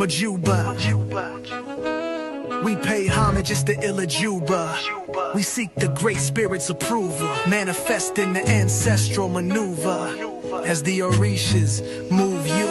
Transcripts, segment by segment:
Majuba. We pay homage, it's the Ilajuba. We seek the great spirit's approval, manifesting the ancestral maneuver. As the Orishas move you,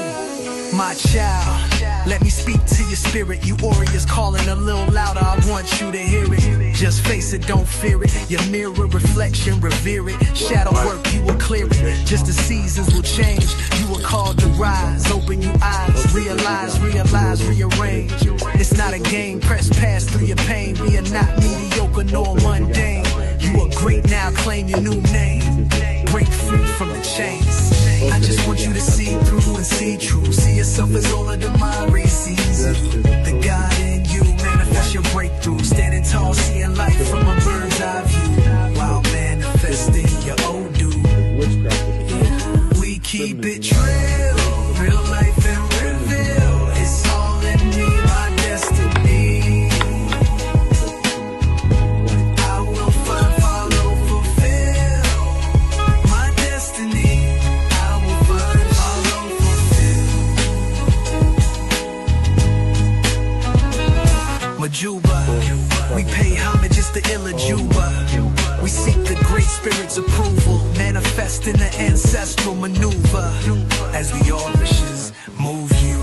my child, let me speak to your spirit. You warriors calling a little louder, I want you to hear it. Just face it, don't fear it. Your mirror reflection, revere it. Shadow work, you will clear it. Just the seasons will change. You are called to rise. Open your eyes, realize, rearrange. It's not a game, press past through your pain. We are not mediocre nor mundane. You are great now, claim your new name. Break free from the chains. I just want you to see through and see true. See yourself as all of the mind sees you. The God in you, manifest your breakthrough. Standing tall, seeing life from a bird's eye view. While manifesting your Odu. We keep it real life and reveal. It's all in me, my destiny. I will find, follow, fulfill my destiny. I will find, follow, fulfill. Majuba, we pay homage, it's the Ilajuba. We seek the great spirit's approval, manifesting the ancestral maneuver. As the Orishas move you.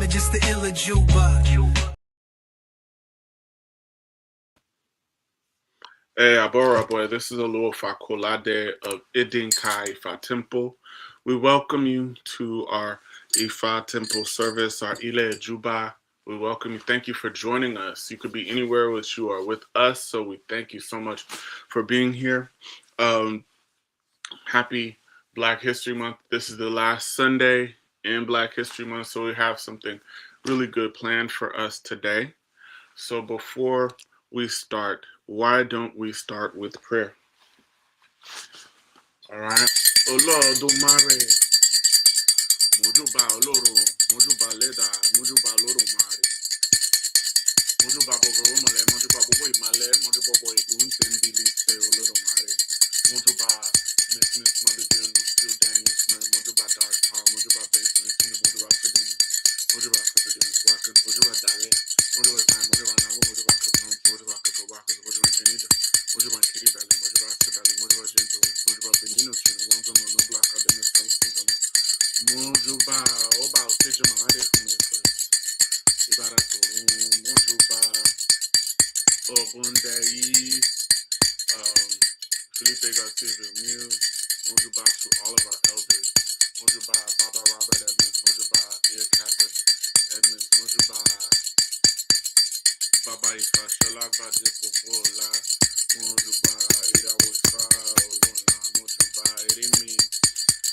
Just the Ilajuba. Hey, Abora boy, this is Oluwa Fakolade of Idinka Ifa Temple. We welcome you to our Ifa Temple service, our Ile Juba. We welcome you. Thank you for joining us. You could be anywhere which you are with us, so we thank you so much for being here. Happy Black History Month. This is the last Sunday in Black History Month, so we have something really good planned for us today. So before we start, why don't we start with prayer? All right. Olódùmarè, Mojuba Oloro, Mojuba Leda, Mojuba Loro Mare, Mojuba Bobo Male, Mojuba Bobo Male, Mojuba Bobo Gunten Bilise Oloro Mare, Mojuba Miss Mother Still Daniel Smith, Mojuba Dark Tar, Mojuba Basement, Mojuba Academy, Mojuba Academy, Rockers, Mojuba Dale, Mojuba Time, Mojuba Nago, Mojuba Kabon, Mojuba Kato Rockers, Mojuba Janita, Mojuba Kiribali, Mojuba Sabali, Mojuba Jinto, Mojuba Benino, Wanzo, no Black Academy, Mojuba, Oba, Sejama, Ade Fume, Ibarato, Mojuba, Obundai, Felipe Garcia Mills, Mojuba to all of our elders, Mojuba, Baba Robert Edmonds, Mojuba, Ear Catherine Edmonds, Mojuba, Baba Ifa, Shalaba Depopola, Mojuba, Ida Wifa, Olona, Mojuba, Erimi,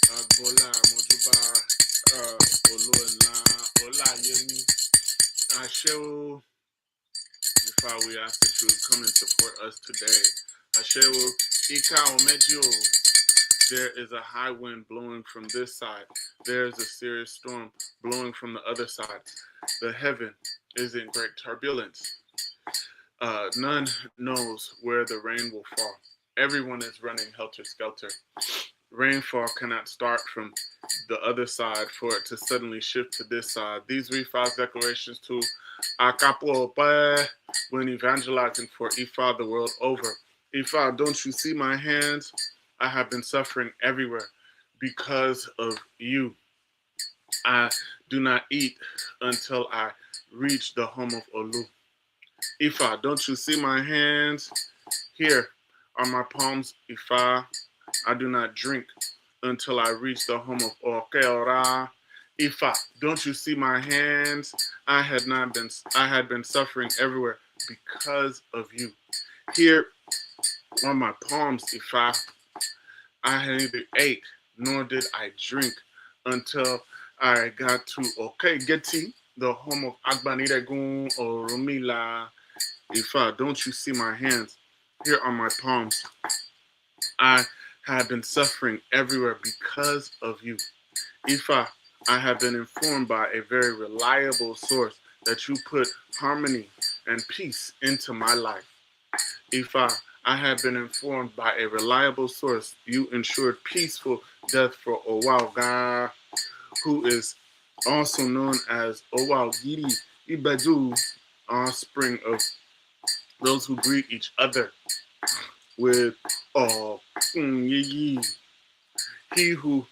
Agbola, Mojuba, Olona, Ola Yemi, Ashewo. If we ask that you would come and support us today. Ashewo, Ika Omejo. There is a high wind blowing from this side. There is a serious storm blowing from the other side. The heaven is in great turbulence. None knows where the rain will fall. Everyone is running helter-skelter. Rainfall cannot start from the other side for it to suddenly shift to this side. These read 5 declarations to Akapo when evangelizing for Ifa the world over. Ifa, don't you see my hands? I have been suffering everywhere because of you. I do not eat until I reach the home of Olu. Ifa, don't you see my hands? Here are my palms, Ifa. I do not drink until I reach the home of Okeora. Ifa, don't you see my hands? I had been suffering everywhere because of you. Here on my palms, Ifa, I had neither ate nor did I drink until I got to Okegeti, the home of Agbanidegun or Rumila. Ifa, don't you see my hands? Here are my palms. I have been suffering everywhere because of you. Ifa, I have been informed by a very reliable source that you put harmony and peace into my life. Ifa, I have been informed by a reliable source you ensured peaceful death for Owauga, who is also known as Owaugiri Ibedu, offspring of those who greet each other with Yi. He who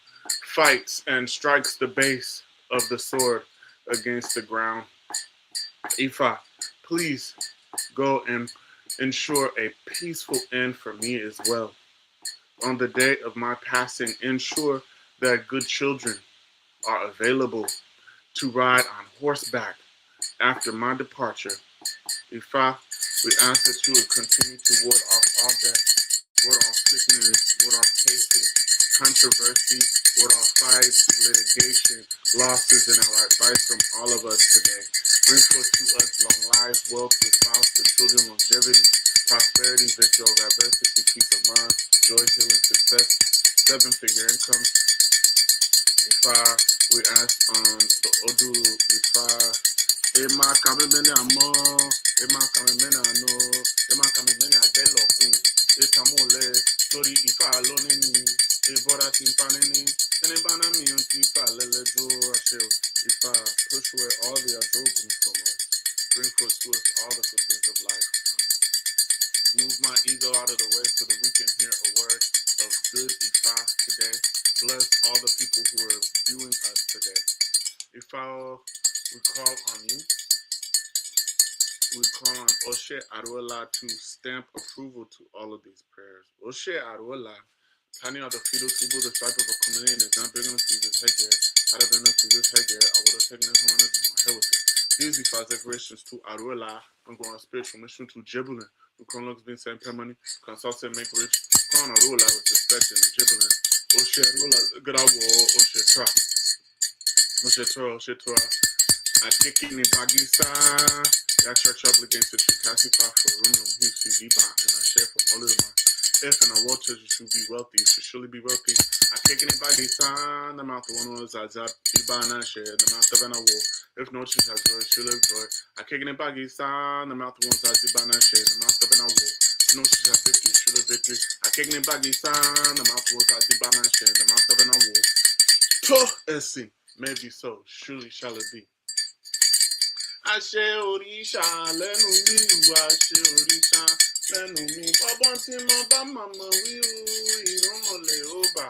fights and strikes the base of the sword against the ground. Ifa, please go and ensure a peaceful end for me as well. On the day of my passing, ensure that good children are available to ride on horseback after my departure. Ifa, we ask that you would continue to ward off all death, ward off sickness, ward off cases, controversy, ward off fights, litigation, losses, and outright fights from all of us today. Bring forth to us long life, wealth, the spouse, the children, longevity, prosperity, victory over adversity, peace of mind, joy, healing, success, seven-figure income. Ifa, we ask on the Odu, Ifa, Ema kamemene amo, Ema kamemene ano, Ema kamemene adelo kun, Etamole, Tori Ifa alonini, Ebora timpanini, Enebana mi Ifa lelejo ashel, Ifa, push away all the adogum from us, bring forth to us all the good things of life. Move my ego out of the way so that we can hear a word of good Ifa today. Bless all the people who are viewing us today. Ifa, we call on you. We call on Oshe Aruela to stamp approval to all of these prayers. Oshe Aruela, tiny are the fetal tubu, the stripe of a chameleon is not big enough to use this headgear. Had I been enough to use this headgear, I would have taken this one and done my hair with it. These Ifa's decorations to Aruela. I'm going on spiritual mission to Jibulin. We call on being sent money, consult and make rich. Call on Aruela with respect and Jibulin. Oshe Aruela, good I will, Oshe Tra. Oshe Tra, Oshe Tra. I kick in the bagisa. I church up against the Chikasi Park for room, he should be back, and I share from all of them. If and I watch you should be wealthy, you should surely be wealthy. I kick in the bagisa, the mouth of one was Azab, Iba and I share, the mouth of an award. If no church has joy, she'll live joy. I kick in the bagisa, the mouth of one was Azab, and I share, the mouth of an award. If no church has victory, she'll live victory. I kick in the bagisa, the mouth of one was Azab, and I share, the mouth of an award. And see, maybe so, surely shall it be. Àṣẹ òrìṣà lẹ́nu mi ìwà àṣẹ òrìṣà lẹ́nu mi. Ọgbọ́n tí mo bá màmá wíwú ìrọ́mọlẹ̀ ó bà.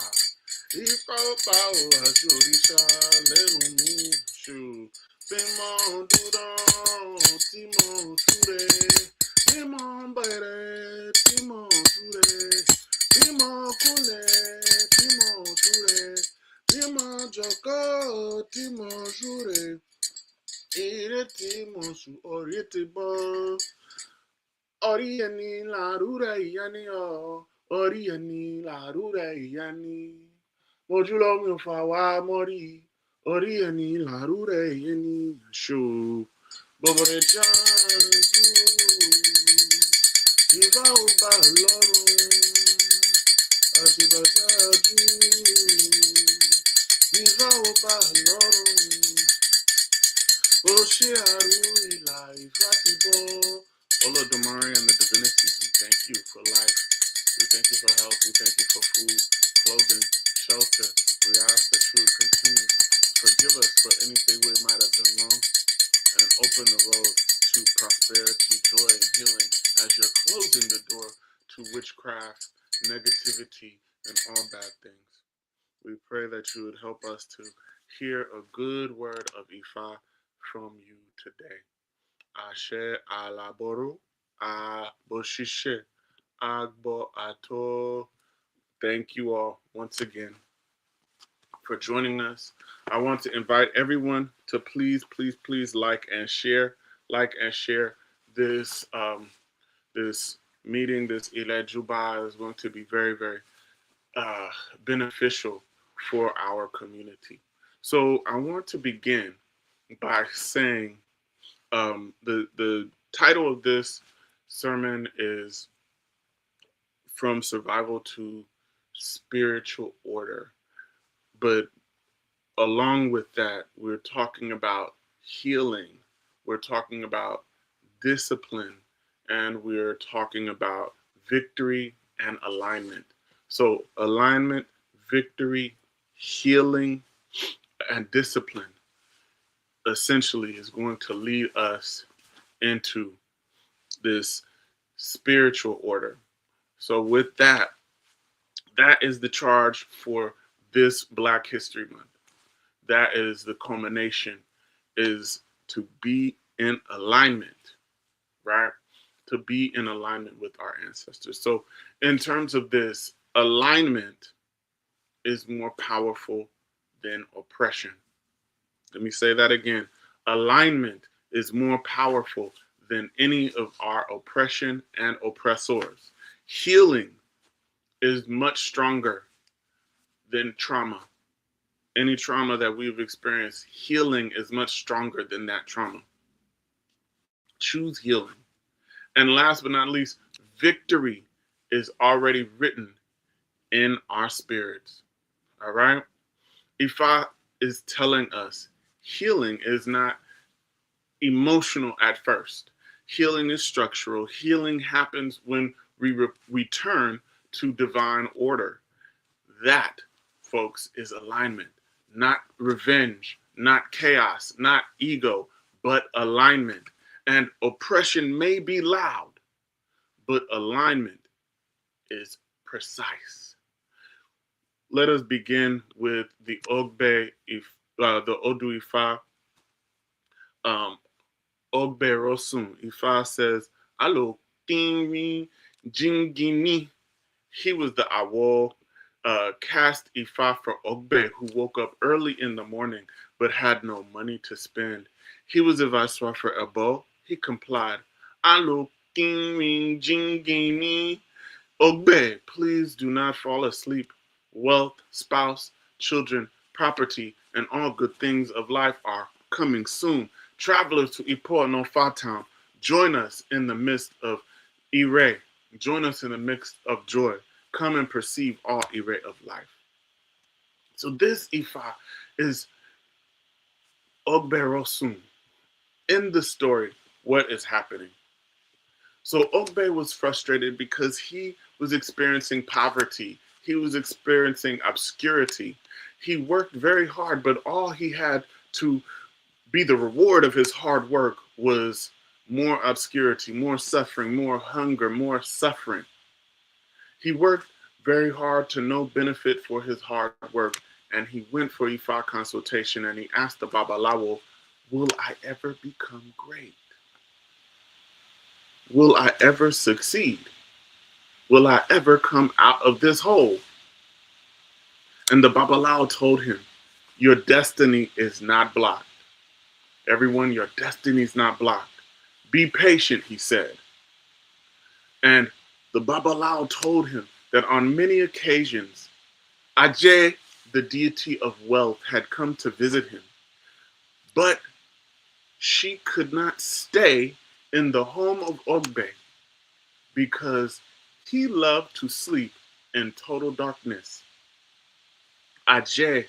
Ifá ó pa ò àṣẹ òrìṣà lẹ́nu mi ṣù. Bí mo dúró tí mo súre. Bí mo bẹ̀rẹ̀ tí mo súre. Bí mo kúnlẹ̀ tí mo súre. Bí mo jókòó tí mo súre. Ireti mosu oriti bo ori eni la rure yani o ori eni la rure yani mojulo mi fa wa mori ori eni la rure yani sho bobore janzu iba uba lorun ati bataju iba uba lorun. Oshe Aruila Ifatibo. Olodumare and the divinities, we thank you for life. We thank you for health. We thank you for food, clothing, shelter. We ask that you would continue to forgive us for anything we might have done wrong and open the road to prosperity, joy, and healing as you're closing the door to witchcraft, negativity, and all bad things. We pray that you would help us to hear a good word of Ifa from you today. Ashe alaboro, aboshishe, agbo ato. Thank you all once again for joining us. I want to invite everyone to please like and share this this meeting. This Ile Juba is going to be very, very beneficial for our community. So I want to begin by saying the title of this sermon is From Survival to spiritual order. But along with that, we're talking about healing, we're talking about discipline, and we're talking about victory and alignment. So, alignment, victory, healing, and discipline essentially is going to lead us into this spiritual order. So, with that, that is the charge for this Black History Month. That is the culmination, is to be in alignment, right? To be in alignment with our ancestors. So, in terms of this, alignment is more powerful than oppression. Let me say that again. Alignment is more powerful than any of our oppression and oppressors. Healing is much stronger than trauma. Any trauma that we've experienced, healing is much stronger than that trauma. Choose healing. And last but not least, victory is already written in our spirits. All right? Ifa is telling us healing is not emotional at first. Healing is structural. Healing happens when we return to divine order. That, folks, is alignment, not revenge, not chaos, not ego, but alignment. And oppression may be loud, but alignment is precise. Let us begin with the Ogbe, the Odu Ifa. Ogbe Rosun Ifa says, "Alo Tinri Jingini." He was the Awo cast Ifa for Ogbe, who woke up early in the morning but had no money to spend. He was a viceroy for Ebo. He complied. "Alo Tinri Jingini." Ogbe, please do not fall asleep. Wealth, spouse, children, property, and all good things of life are coming soon. Travelers to Ipo no Town, join us in the midst of Ire. Join us in the midst of joy. Come and perceive all Ire of life. So this Ifa is Ogberosun. In the story, what is happening? So Ogbe was frustrated because he was experiencing poverty. He was experiencing obscurity. He worked very hard, but all he had to be the reward of his hard work was more obscurity, more suffering, more hunger, more suffering. He worked very hard to no benefit for his hard work, and he went for Ifa consultation and he asked the Babalawo, "Will I ever become great? Will I ever succeed? Will I ever come out of this hole?" And the Babalawo told him, "Your destiny is not blocked. Everyone, your destiny is not blocked. Be patient," he said. And the Babalawo told him that on many occasions, Ajay, the deity of wealth, had come to visit him. But she could not stay in the home of Ogbe because he loved to sleep in total darkness. Ajay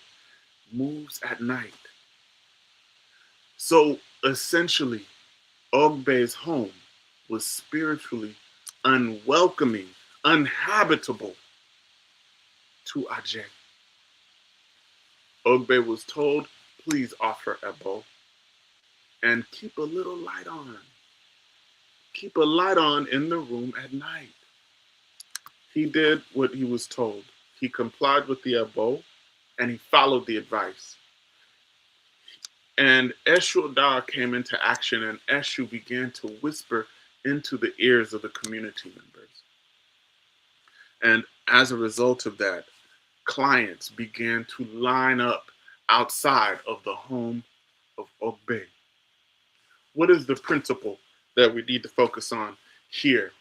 moves at night. So essentially, Ogbe's home was spiritually unwelcoming, uninhabitable to Ajay. Ogbe was told, "Please offer Ebo and keep a little light on. Keep a light on in the room at night." He did what he was told. He complied with the Ebo and he followed the advice. And Eshu Dar came into action, and Eshu began to whisper into the ears of the community members. And as a result of that, clients began to line up outside of the home of Ogbe. What is the principle that we need to focus on here?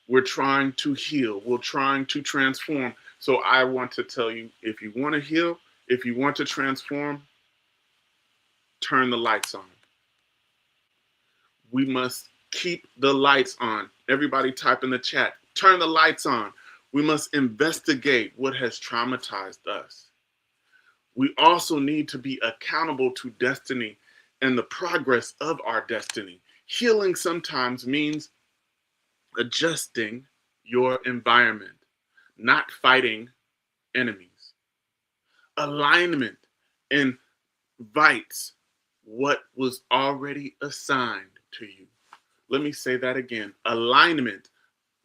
We're trying to heal. We're trying to transform. So I want to tell you, if you want to heal, if you want to transform, turn the lights on. We must keep the lights on. Everybody type in the chat, turn the lights on. We must investigate what has traumatized us. We also need to be accountable to destiny and the progress of our destiny. Healing sometimes means adjusting your environment, not fighting enemies. Alignment invites what was already assigned to you. Let me say that again. Alignment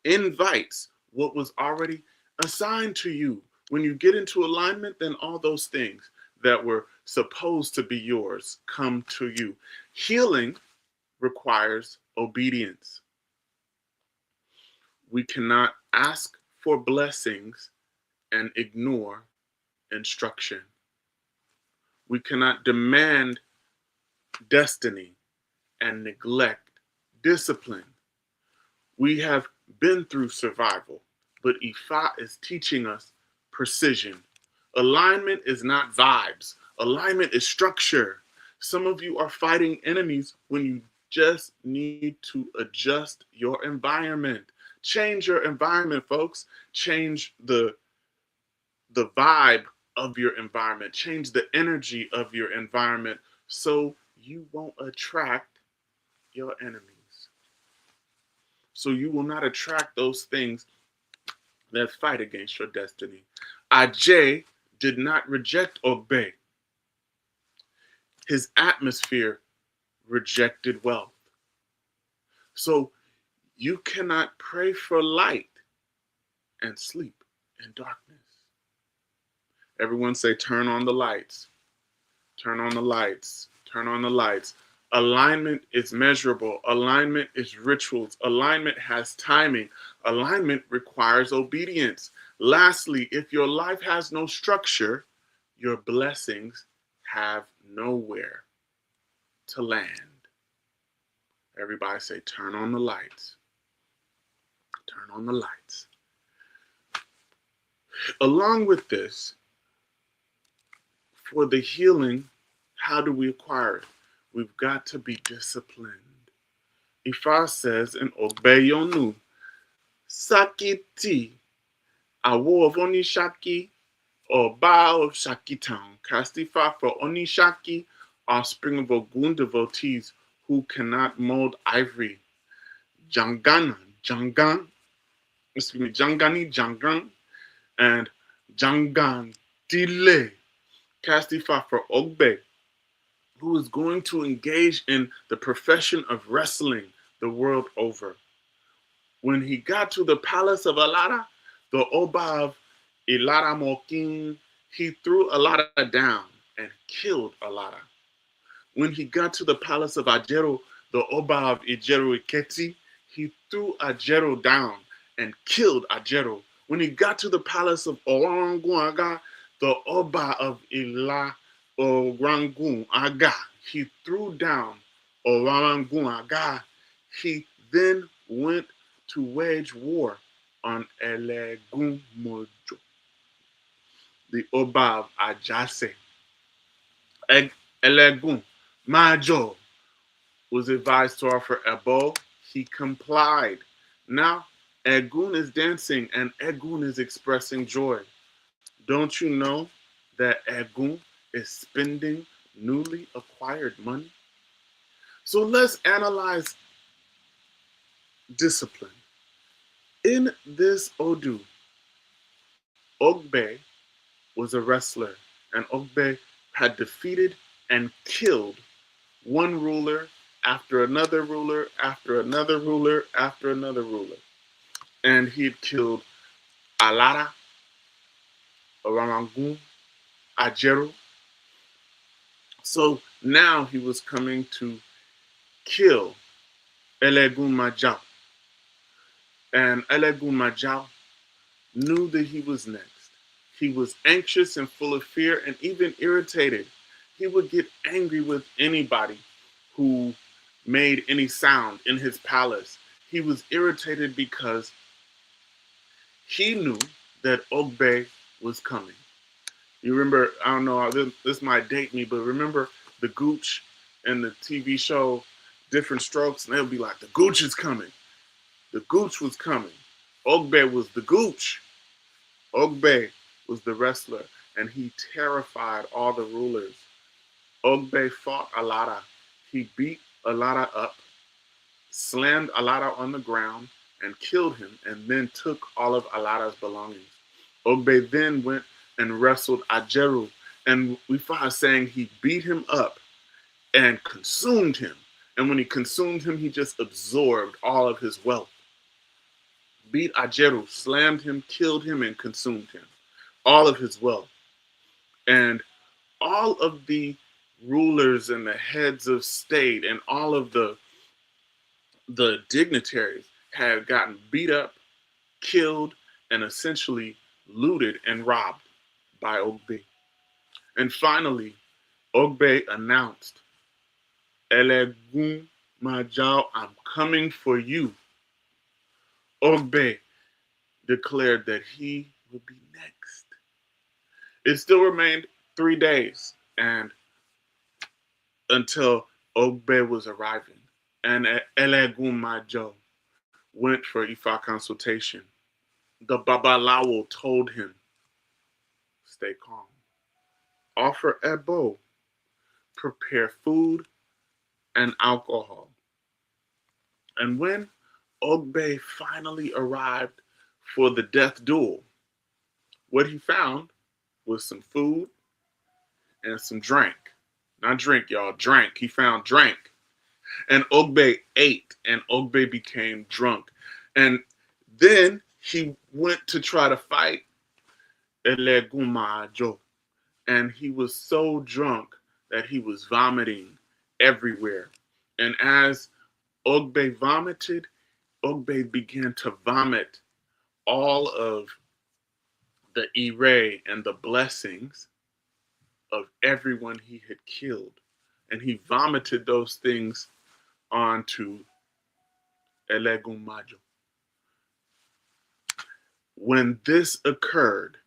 invites what was already assigned to you. When you get into alignment, then all those things that were supposed to be yours come to you. Healing requires obedience. We cannot ask for blessings and ignore instruction. We cannot demand destiny and neglect discipline. We have been through survival, but Ifa is teaching us precision. Alignment is not vibes. Alignment is structure. Some of you are fighting enemies when you just need to adjust your environment. Change your environment, folks. Change the vibe of your environment. Change the energy of your environment so you won't attract your enemies. So you will not attract those things that fight against your destiny. Ajay did not reject Ogbe. His atmosphere rejected wealth. So you cannot pray for light and sleep in darkness. Everyone say, turn on the lights. Turn on the lights. Turn on the lights. Alignment is measurable. Alignment is rituals. Alignment has timing. Alignment requires obedience. Lastly, if your life has no structure, your blessings have nowhere to land. Everybody say, turn on the lights. Turn on the lights. Along with this, for the healing, how do we acquire it? We've got to be disciplined. Ifa says in Ogbeyonu, Sakiti, Awo of Onishaki, or Ba of Shaki Town, Castifa for Onishaki, offspring of Ogun devotees who cannot mold ivory. Jangani, Jangan, and Jangan Dile, Castifa for Ogbe, who is going to engage in the profession of wrestling the world over. When he got to the palace of Alara, the Oba of Ilara Mokin, he threw Alara down and killed Alara. When he got to the palace of Ajero, the Oba of Ijero Iketi, he threw Ajero down and killed Ajero. When he got to the palace of Orangun Aga, the Oba of Ila Orangun Aga, he threw down Orangun Aga. He then went to wage war on Elegun Mojo, the Oba of Ajase. Elegun Majo was advised to offer Ebo. He complied. Now, Egun is dancing and Egun is expressing joy. Don't you know that Egun is spending newly acquired money? So let's analyze discipline. In this Odu, Ogbe was a wrestler, and Ogbe had defeated and killed one ruler after another ruler, after another ruler, after another ruler. And he had killed Alara, Orarangun, Ajero. So now he was coming to kill Elegun Majao. And Elegun Majao knew that he was next. He was anxious and full of fear and even irritated. He would get angry with anybody who made any sound in his palace. He was irritated because he knew that Ogbe was coming. You remember, I don't know, this might date me, but remember the Gooch and the TV show Different Strokes? And they'll be like, the Gooch is coming. The Gooch was coming. Ogbe was the Gooch. Ogbe was the wrestler, and he terrified all the rulers. Ogbe fought Alara. He beat Alara up, slammed Alara on the ground, and killed him, and then took all of Alara's belongings. Ogbe then went and wrestled Ajeru, and we find saying he beat him up and consumed him. And when he consumed him, he just absorbed all of his wealth. Beat Ajeru, slammed him, killed him, and consumed him. All of his wealth. And all of the rulers and the heads of state and all of the dignitaries had gotten beat up, killed, and essentially looted and robbed by Ogbe. And finally, Ogbe announced, Elegun Majao, I'm coming for you. Ogbe declared that he would be next. It still remained 3 days and until Ogbe was arriving. And Elegun Majao went for Ifa consultation. The Babalawo told him, stay calm. Offer Ebo, prepare food and alcohol. And when Ogbe finally arrived for the death duel, what he found was some food and some drink. Not drink, y'all, drink. He found drink. And Ogbe ate, and Ogbe became drunk. And then he went to try to fight Elegun Majao. And he was so drunk that he was vomiting everywhere. And as Ogbe vomited, Ogbe began to vomit all of the ire and the blessings of everyone he had killed. And he vomited those things onto Elegun Majao. When this occurred,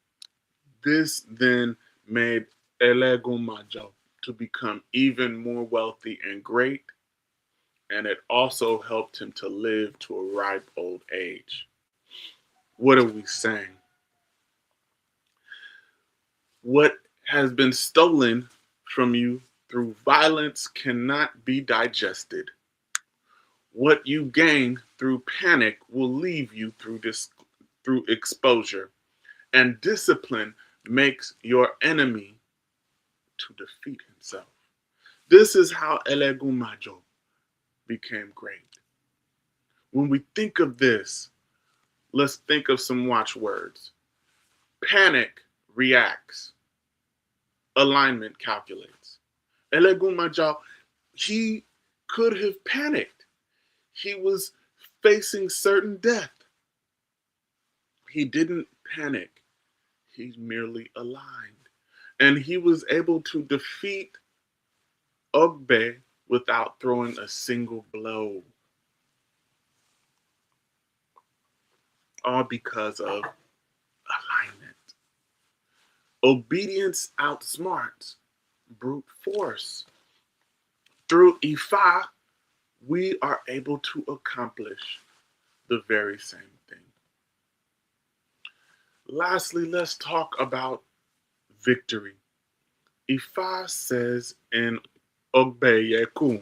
this then made Elegun Majao to become even more wealthy and great, and it also helped him to live to a ripe old age. What are we saying? What has been stolen from you through violence cannot be digested. What you gain through panic will leave you through exposure. And discipline makes your enemy to defeat himself. This is how Elegun Majao became great. When we think of this, let's think of some watchwords. Panic reacts. Alignment calculates. Elegun Majao, he could have panicked. He was facing certain death. He didn't panic. He merely aligned. And he was able to defeat Ogbe without throwing a single blow. All because of alignment. Obedience outsmarts brute force. Through Ifa, we are able to accomplish the very same thing. Lastly, let's talk about victory. Ifa says in Ogbe Yeku,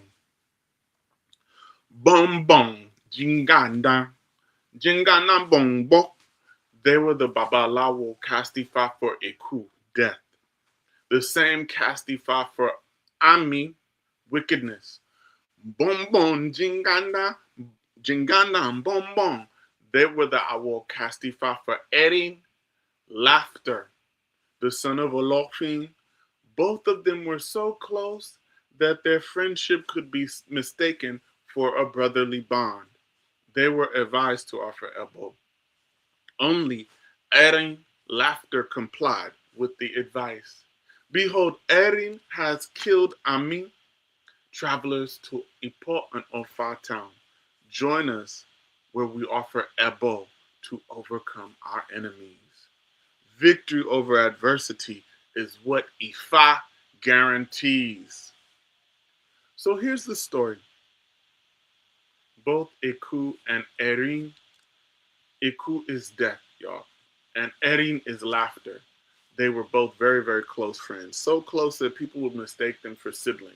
Bom Bom Jinganda, Jingana Bongbo. They were the Babalawo cast Ifa for Eku, death. The same cast Ifa for Ami, wickedness. Bom Bom Jinganda, Jingana Bom Bom. They were the Awo cast Ifa for Erin, laughter. The son of Olofin. Both of them were so close that their friendship could be mistaken for a brotherly bond. They were advised to offer Ebo. Only Erin, laughter, complied with the advice. Behold, Erin has killed Ami. Travelers to Ipo and Ofa town, join us where we offer Ebo to overcome our enemies. Victory over adversity is what Ifa guarantees. So here's the story. Both Eku and Erin, Eku is death, y'all. and Erin is Laughter. They were both very, very close friends. So close that people would mistake them for siblings.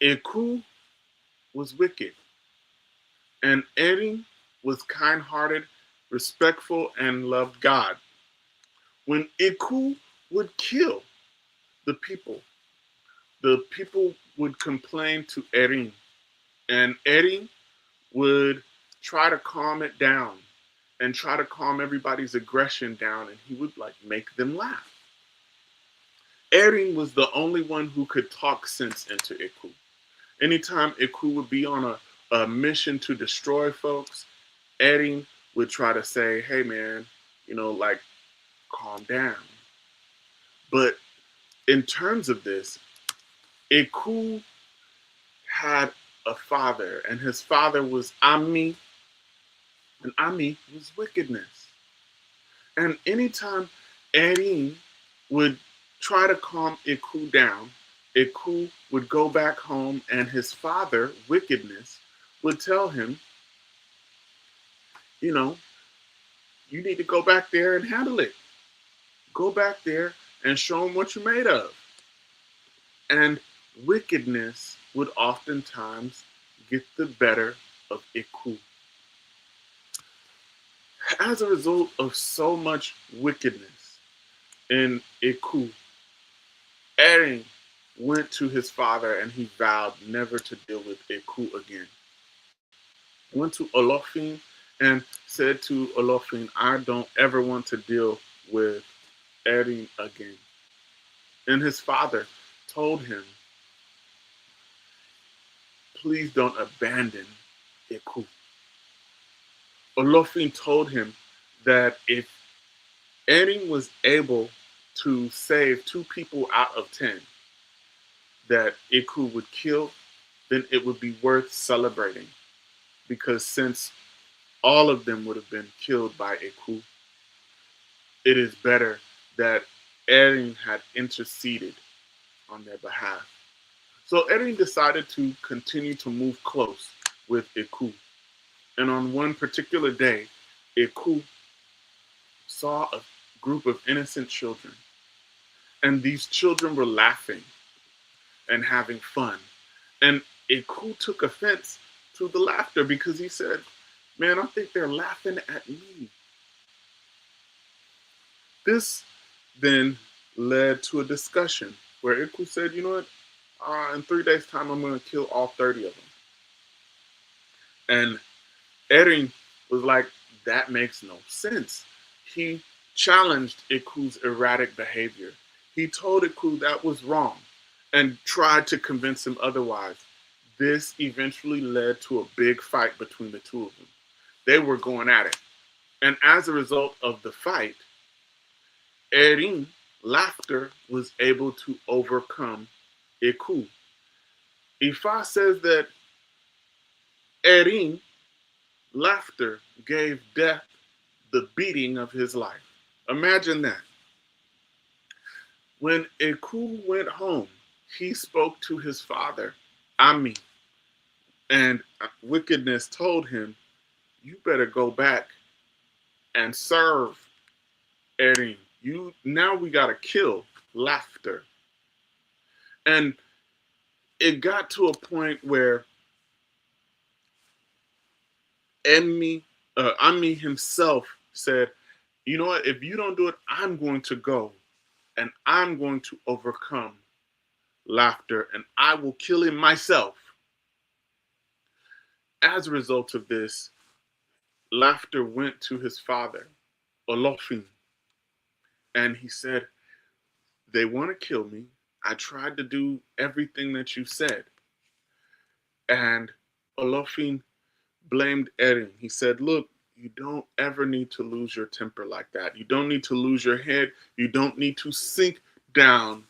Eku was wicked, and Erin was kind hearted, respectful, and loved God. When Eku would kill the people would complain to Erin, and Erin would try to calm it down and try to calm everybody's aggression down, and he would like make them laugh. Erin was the only one who could talk sense into Eku. Anytime Eku would be on a mission to destroy folks, Erin would try to say, hey man, like calm down. But in terms of this, Eku had a father, and his father was Ami, and Ami was wickedness. And anytime Erin would try to calm Eku down, Eku would go back home, and his father, wickedness, would tell him, you need to go back there and handle it. Go back there and show him what you're made of. And wickedness would oftentimes get the better of Eku. As a result of so much wickedness in Eku, Erin went to his father and he vowed never to deal with Eku again. He went to Olofin and said to Olofin, I don't ever want to deal with Erin again. And his father told him, please don't abandon Eku. Olofin told him that if Erin was able to save 2 people out of 10 that Eku would kill, then it would be worth celebrating. Because since all of them would have been killed by Eku, it is better that Erin had interceded on their behalf. So Erin decided to continue to move close with Eku. And on one particular day, Eku saw a group of innocent children. And these children were laughing and having fun. And Eku took offense to the laughter because he said, man, I think they're laughing at me. This then led to a discussion where Eku said, you know what, in 3 days' time, I'm going to kill all 30 of them. And Erin was like, that makes no sense. He challenged Eku's erratic behavior. He told Eku that was wrong and tried to convince him otherwise. This eventually led to a big fight between the two of them. They were going at it. And as a result of the fight, Erin, Laughter, was able to overcome Eku. Ifa says that Erin, Laughter, gave Death the beating of his life. Imagine that. When Eku went home, he spoke to his father, Ami, and wickedness told him, you better go back and serve Erin. Now we gotta kill Laughter. And it got to a point where Ami himself said, you know what, if you don't do it, I'm going to go and I'm going to overcome Laughter and I will kill him myself. As a result of this, Laughter went to his father, Olofin, and he said, they want to kill me. I tried to do everything that you said. And Olofin blamed Erin. He said, look, you don't ever need to lose your temper like that. You don't need to lose your head. You don't need to sink down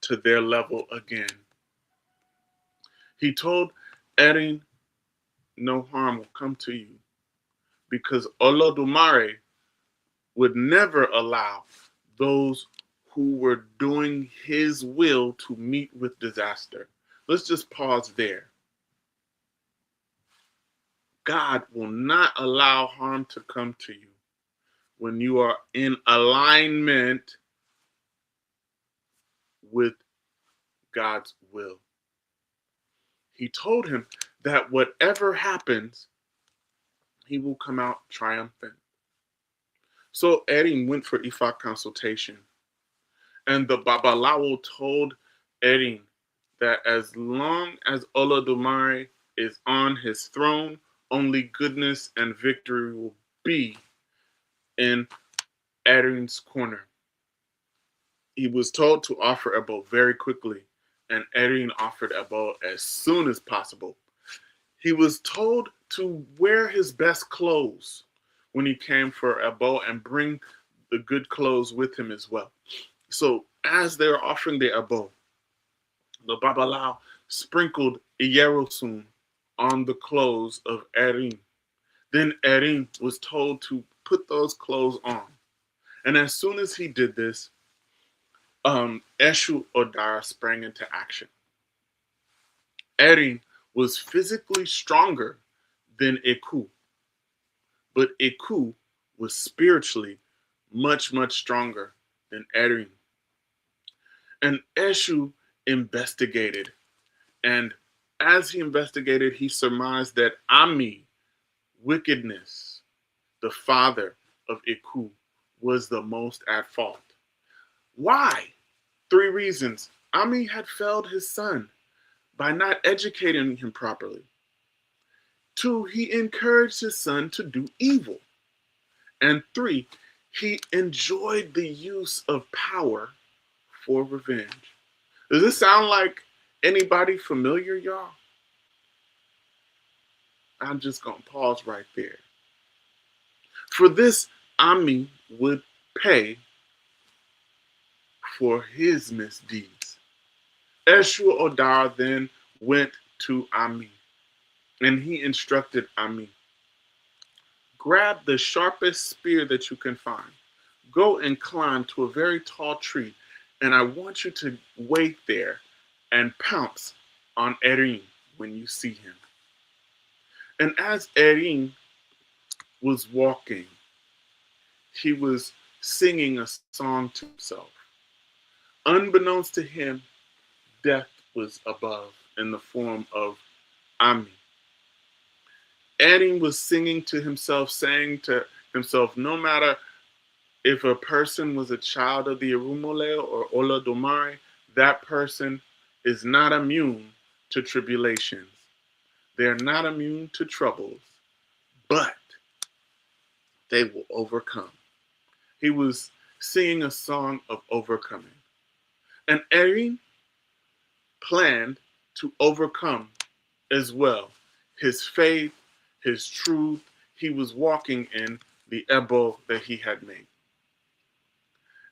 to their level again. He told Erin, no harm will come to you because Olodumare would never allow those who were doing his will to meet with disaster. Let's just pause there. God will not allow harm to come to you. when you are in alignment with God's will. He told him that whatever happens, he will come out triumphant. So Erin went for Ifa consultation, and the Babalawo told Erin that as long as Olodumare is on his throne, only goodness and victory will be in Erin's corner. He was told to offer a bow very quickly, and Erin offered a bow as soon as possible. He was told to wear his best clothes when he came for a bow and bring the good clothes with him as well. So as they were offering the abo, the Babalawo sprinkled Iyerosun on the clothes of Erin. Then Erin was told to put those clothes on. And as soon as he did this, Eshu Odara sprang into action. Erin was physically stronger than Eku, but Eku was spiritually much, much stronger than Erin. And Eshu investigated, and as he investigated, he surmised that Ami, wickedness, the father of Eku, was the most at fault. Why? 3 reasons. Ami had failed his son by not educating him properly. 2, he encouraged his son to do evil. And 3, he enjoyed the use of power for revenge. Does this sound like anybody familiar, y'all? I'm just going to pause right there. For this, Ami would pay for his misdeeds. Eshu Odara then went to Ami, and he instructed Ami, grab the sharpest spear that you can find. Go and climb to a very tall tree, and I want you to wait there and pounce on Erin when you see him. And as Erin was walking, he was singing a song to himself. Unbeknownst to him, death was above in the form of Ami. Erin was singing to himself, saying to himself, no matter if a person was a child of the Irumole or Olodumare, that person is not immune to tribulations. They're not immune to troubles, but they will overcome. He was singing a song of overcoming. And Erin planned to overcome as well. His faith, his truth, he was walking in the Ebo that he had made.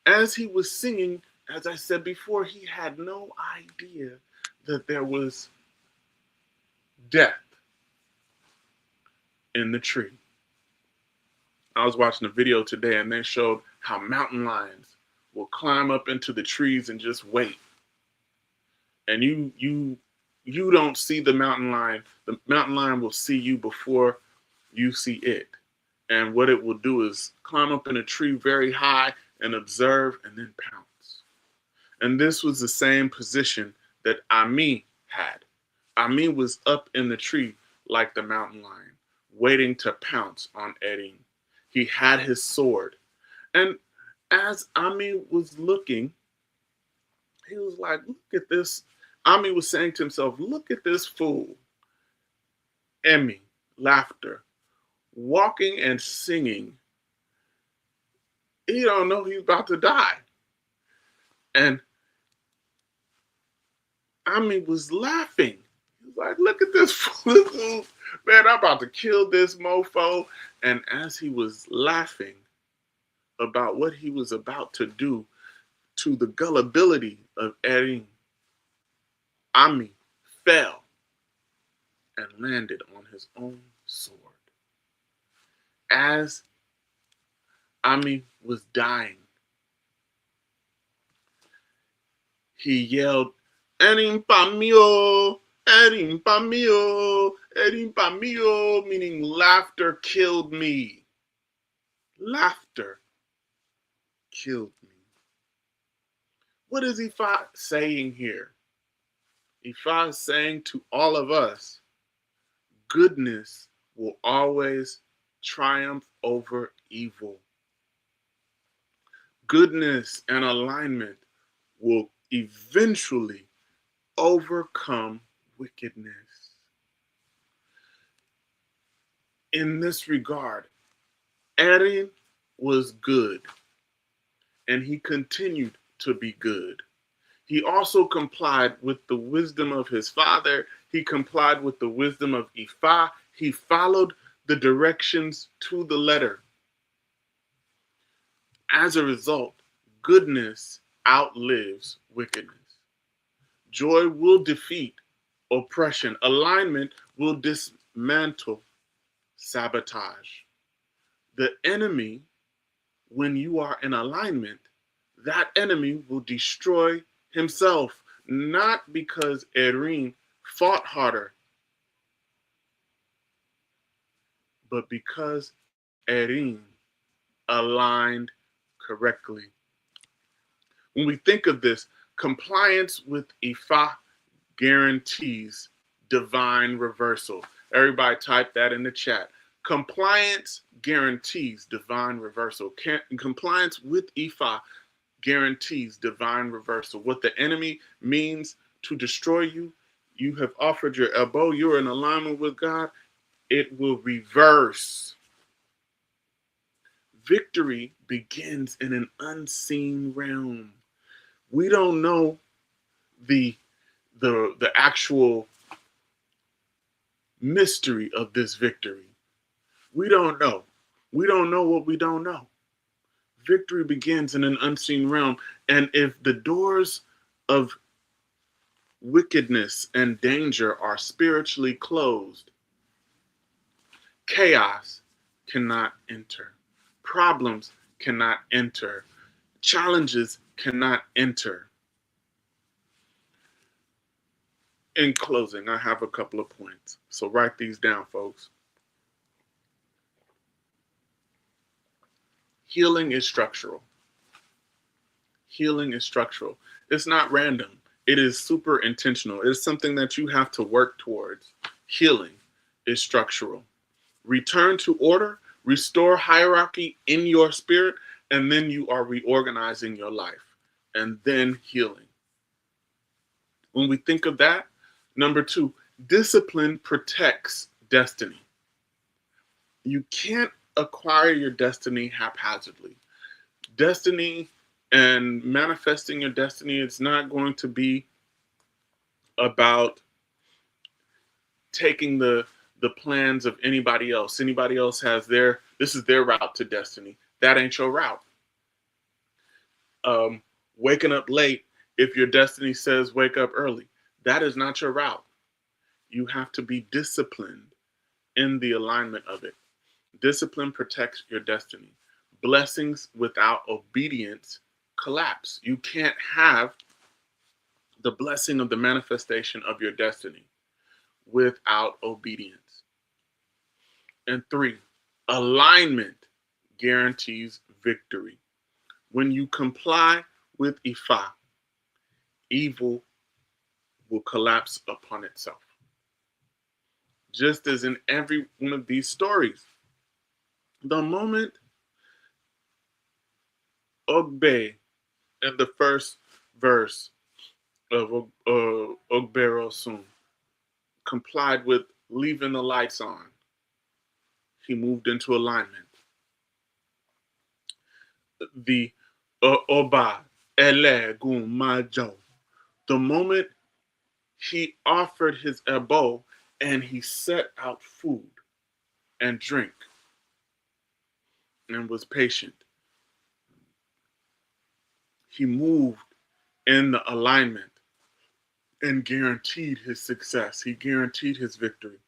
As he was singing, as I said before, he had no idea that there was death in the tree. I was watching a video today and they showed how mountain lions will climb up into the trees and just wait. And you don't see the mountain lion. The mountain lion will see you before you see it. And what it will do is climb up in a tree very high and observe and then pounce. And this was the same position that Ami had. Ami was up in the tree like the mountain lion, waiting to pounce on Erin. He had his sword. And as Ami was looking, he was like, look at this. Ami was saying to himself, look at this fool. Emi, laughter, walking and singing. He don't know he's about to die. And Ami was laughing. He was like, look at this fool. Man, I'm about to kill this mofo. And as he was laughing about what he was about to do to the gullibility of Erin, Ami fell and landed on his own sword. As Ami was dying, he yelled, Erin Pamio, Erin Pamio, Erin Pamio, meaning laughter killed me. Laughter killed me. What is Ifa saying here? Ifa is saying to all of us, goodness will always triumph over evil. Goodness and alignment will eventually overcome wickedness. In this regard, Aaron was good, and he continued to be good. He also complied with the wisdom of his father. He complied with the wisdom of Ifa. He followed the directions to the letter. As a result, goodness outlives wickedness. Joy will defeat oppression. Alignment will dismantle sabotage. The enemy, when you are in alignment, that enemy will destroy himself, not because Erin fought harder, but because Erin aligned correctly. When we think of this, compliance with Ifa guarantees divine reversal. Everybody type that in the chat. Compliance guarantees divine reversal. Compliance with Ifa guarantees divine reversal. What the enemy means to destroy you, you have offered your elbow, you're in alignment with God, it will reverse. Victory begins in an unseen realm. We don't know the actual mystery of this victory. We don't know. We don't know what we don't know. Victory begins in an unseen realm. And if the doors of wickedness and danger are spiritually closed, chaos cannot enter. Problems cannot enter. Challenges cannot enter. In closing, I have a couple of points. So write these down, folks. Healing is structural. Healing is structural. It's not random. It is super intentional. It's something that you have to work towards. Healing is structural. Return to order, restore hierarchy in your spirit, and then you are reorganizing your life. And then healing. When we think of that, number 2, discipline protects destiny. You can't acquire your destiny haphazardly. Destiny and manifesting your destiny, it's not going to be about taking the plans of anybody else. Anybody else has this is their route to destiny. That ain't your route. Waking up late, if your destiny says wake up early, that is not your route. You have to be disciplined in the alignment of it. Discipline protects your destiny. Blessings without obedience collapse. You can't have the blessing of the manifestation of your destiny without obedience. And 3, alignment guarantees victory. When you comply with Ifa, evil will collapse upon itself. Just as in every one of these stories, the moment Ogbe in the first verse of Ogberosun complied with leaving the lights on, he moved into alignment. The Oba Ele Gun Majo, the moment he offered his ebo and he set out food and drink and was patient, he moved in the alignment and guaranteed his success. He guaranteed his victory.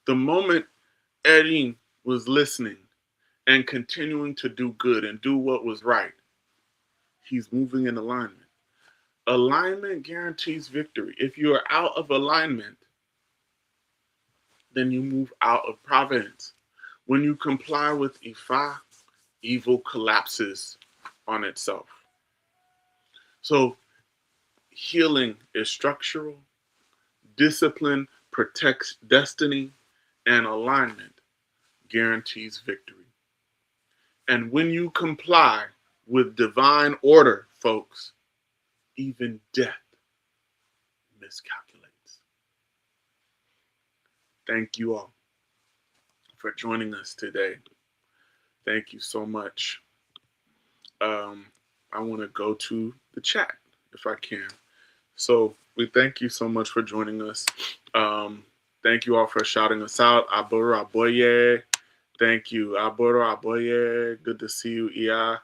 The moment Erin was listening and continuing to do good and do what was right, he's moving in alignment. Alignment guarantees victory. If you are out of alignment, then you move out of providence. When you comply with Ifa, evil collapses on itself. So healing is structural, discipline protects destiny, and alignment guarantees victory. And when you comply with divine order, folks, even death miscalculates. Thank you all for joining us today. Thank you so much. I want to go to the chat if I can. So we thank you so much for joining us. Thank you all for shouting us out. Aboro Aboye. Thank you. Aboro Aboye. Good to see you, Iya.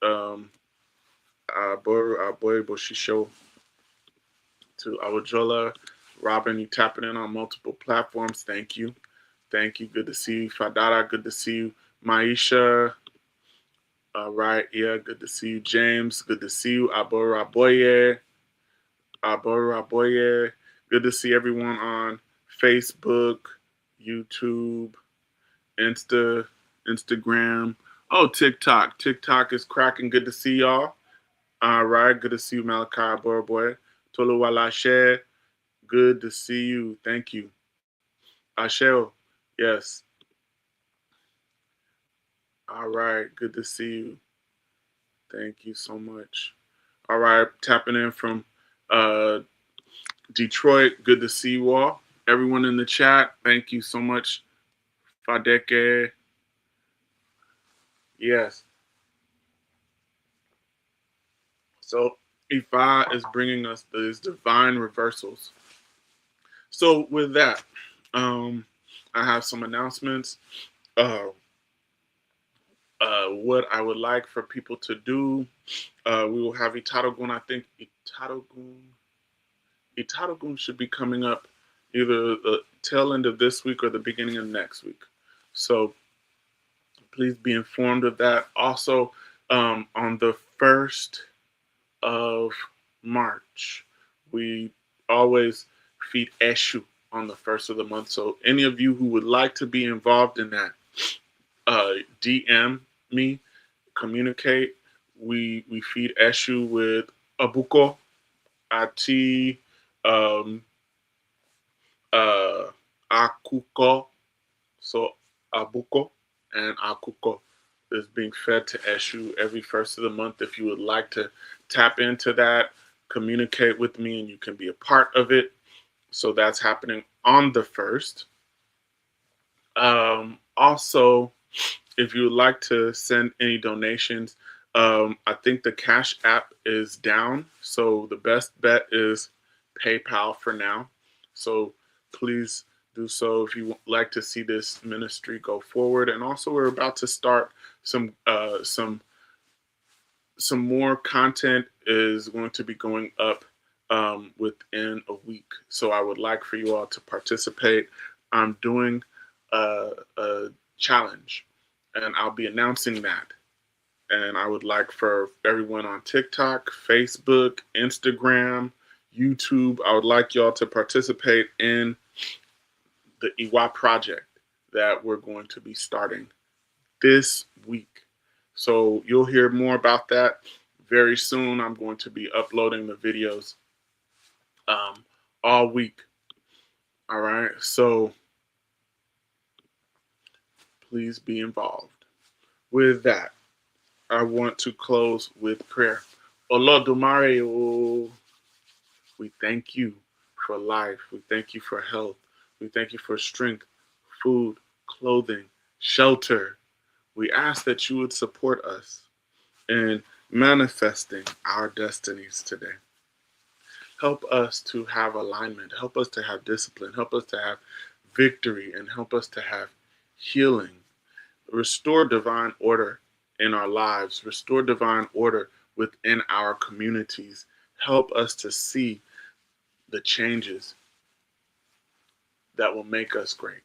Aboro Aboye Boshisho. To Awajola. Robin, you tapping in on multiple platforms. Thank you. Thank you. Good to see you. Fadara, good to see you. Maisha. All right. Yeah, good to see you. James, good to see you. Aboro Aboye. Aboro Aboye. Good to see everyone on Facebook, YouTube, Instagram. Oh, TikTok. TikTok is cracking. Good to see y'all. All right. Good to see you, Malachi Aboro Boy. Toluwalashe. Good to see you. Thank you. Asheo. Yes. All right. Good to see you. Thank you so much. All right. Tapping in from Detroit. Good to see you all. Everyone in the chat, thank you so much. Fadeke. Yes. So Ifa is bringing us these divine reversals. So with that, I have some announcements. What I would like for people to do. We will have Itadogun. I think Itadogun should be coming up either the tail end of this week or the beginning of next week. So please be informed of that. Also, on the 1st of March, we always feed Eshu on the 1st of the month. So any of you who would like to be involved in that, DM me, communicate. We feed Eshu with Abuko, Ati, Akuko. So Abuko and Akuko is being fed to Eshu every 1st of the month. If you would like to tap into that, communicate with me and you can be a part of it. So that's happening on the 1st. Also, if you would like to send any donations, I think the Cash App is down. So the best bet is PayPal for now. So please do so if you would like to see this ministry go forward. And also, we're about to start some more content is going to be going up within a week. So I would like for you all to participate. I'm doing a challenge, and I'll be announcing that. And I would like for everyone on TikTok, Facebook, Instagram, YouTube, I would like y'all to participate in the Iwa project that we're going to be starting this week. So you'll hear more about that very soon. I'm going to be uploading the videos all week. All right. So please be involved. With that, I want to close with prayer. Olodumare, we thank you for life. We thank you for health. We thank you for strength, food, clothing, shelter. We ask that you would support us in manifesting our destinies today. Help us to have alignment. Help us to have discipline. Help us to have victory, and help us to have healing. Restore divine order in our lives. Restore divine order within our communities. Help us to see the changes that will make us great,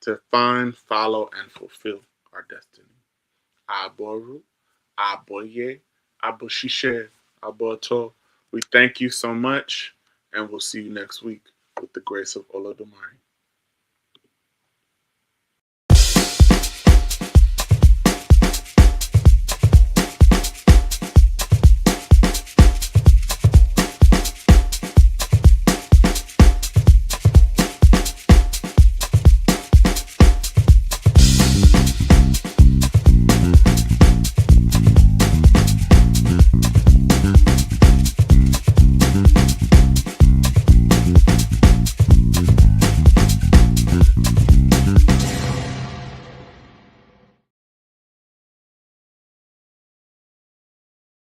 to find, follow, and fulfill our destiny. Aboru, Aboye, Aboshishe, Aboto. We thank you so much, and we'll see you next week with the grace of Olodumare.